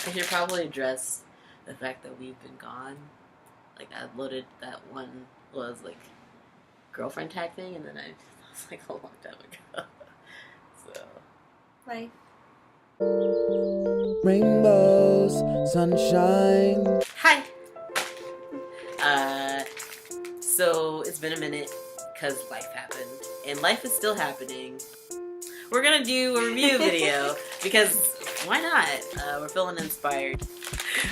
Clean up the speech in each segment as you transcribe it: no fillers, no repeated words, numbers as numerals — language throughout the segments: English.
I should probably address the fact that we've been gone. Like, I uploaded that one was like girlfriend tag thing, and then I was like a long time ago. So. Life. Rainbows, sunshine. Hi. So it's been a minute because life happened, and life is still happening. We're gonna do a review video because why not? We're feeling inspired.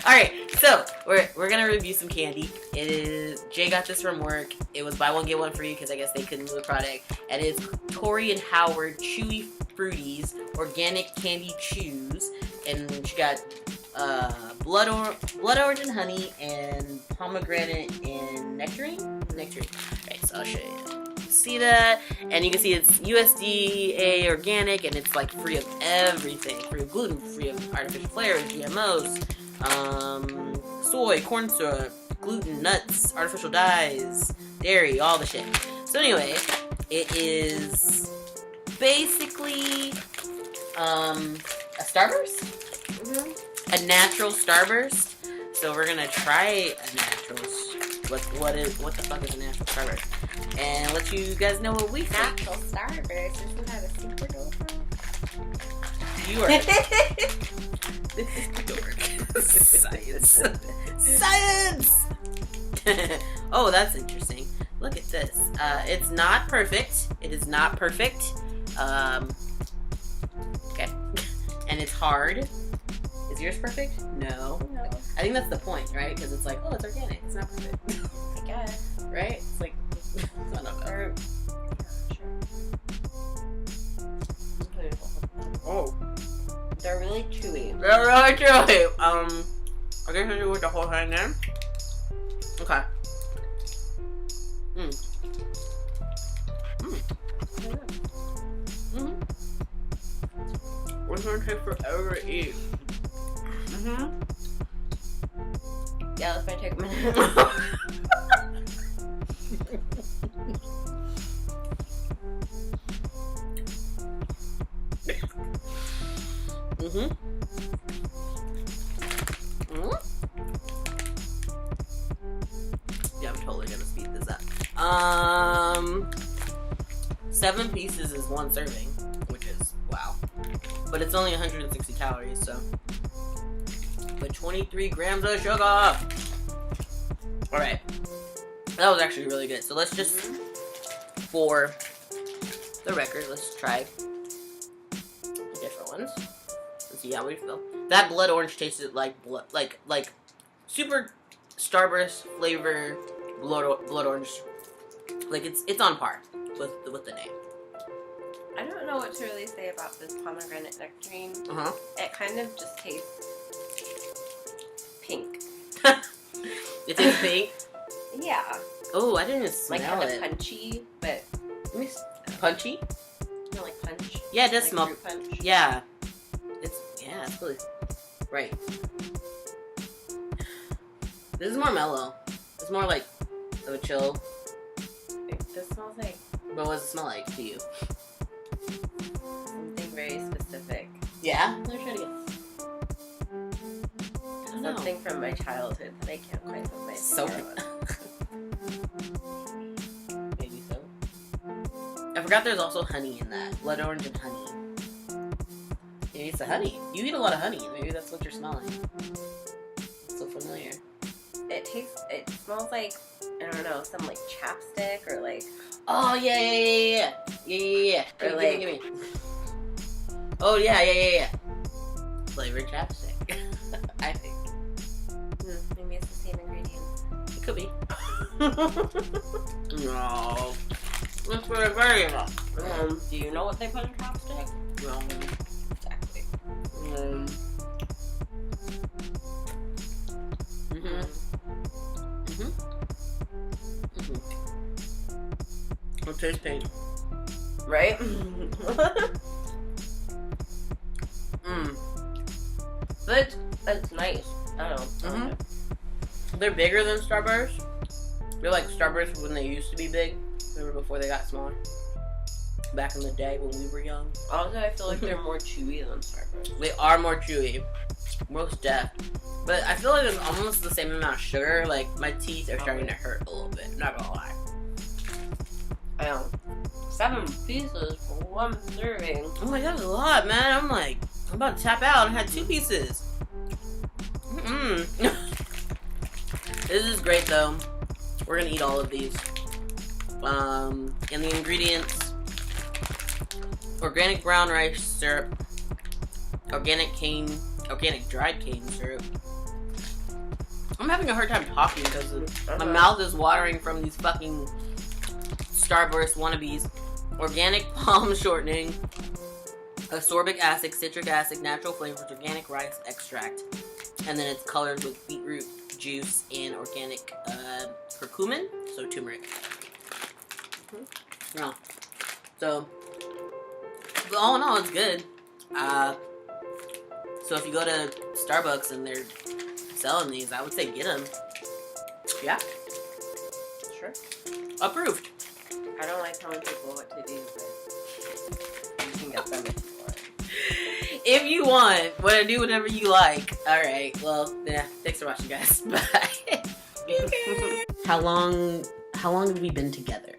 All right, so we're gonna review some candy. It is Jay got this from work. It was buy one get one free because I guess they couldn't move the product, and it's Torie and Howard Chewy Fruities organic candy chews, and she got blood orange and honey, and pomegranate and nectarine. Right, so I'll show you. See that, and you can see it's USDA organic, and it's like free of everything, free of gluten, free of artificial flavors, GMOs, soy, corn syrup, gluten, nuts, artificial dyes, dairy, all the shit. So anyway, it is basically a Starburst, a natural Starburst. So we're gonna try a natural. What the fuck is a natural Starburst? And let you guys know what we think. Natural Starburst, isn't that a super dope? You are. This is dork. Science. Science! Oh, that's interesting. Look at this. It's not perfect. It is not perfect. Okay. And it's hard. Is yours perfect? No. I think that's the point, right? Because it's like, oh, it's organic. It's not perfect. I guess. Right? It's like, I don't know. Oh. They're really chewy. They're really chewy. I guess I do with the whole thing then. Okay. It's gonna take forever to eat. Yeah, that's gonna take a minute. Yeah, I'm totally gonna speed this up. 7 pieces is 1 serving, which is wow. But it's only 160 calories, so. But 23 grams of sugar. Alright. That was actually really good. So let's just, for the record, let's try the different ones and see how we feel. That blood orange tasted like blood, like super Starburst flavor blood orange. Like it's on par with the name. I don't know what to really say about this pomegranate nectarine. It kind of just tastes pink. It tastes pink? Yeah. Oh, I didn't smell like kind it. of punchy, but punchy? You know, like punch. Yeah, it does like smell. Fruit punch. Yeah. It's really right. This is more mellow. It's more like of a chill. This smells like. But what does it smell like to you? Something very specific. Yeah? Let me try to guess. Something from my childhood that I can't quite put my finger on. Maybe so. I forgot there's also honey in that. Blood orange and honey. Maybe it's the honey. You eat a lot of honey. Maybe that's what you're smelling. It's so familiar. It smells like, I don't know, some like chapstick or like. Oh, yeah. Or like. Give me. Oh, yeah. Flavored chapstick. I think. Maybe it's the same ingredients. It could be. No. That's what I very well. Do you know what they put in chapstick? No. Exactly. It tastes pink. Right? But it's nice. I don't know. They're bigger than Starburst. They're like Starburst when they used to be big. Remember before they got smaller? back in the day when we were young. Also, I feel like they're more chewy than Starburst. They are more chewy. Most deaf. But I feel like it's almost the same amount of sugar. Like, my teeth are starting to hurt a little bit. Not gonna lie. 7 pieces for 1 serving. Oh my god, that's a lot, man. I'm like, I'm about to tap out. I had 2 pieces. This is great, though. We're gonna eat all of these. And the ingredients: organic brown rice syrup, organic dried cane syrup. I'm having a hard time talking because my mouth is watering from these fucking Starburst wannabes. Organic palm shortening, ascorbic acid, citric acid, natural flavors, organic rice extract, and then it's colored with beetroot juice and organic curcumin, so turmeric. Yeah. So, but all in all, it's good. So if you go to Starbucks and they're selling these, I would say get them. Yeah. Sure. Approved. I don't like telling people what to do, but you can get them if you want. If you want, do whatever you like. Alright, well, yeah, thanks for watching, guys. Bye. How long have we been together?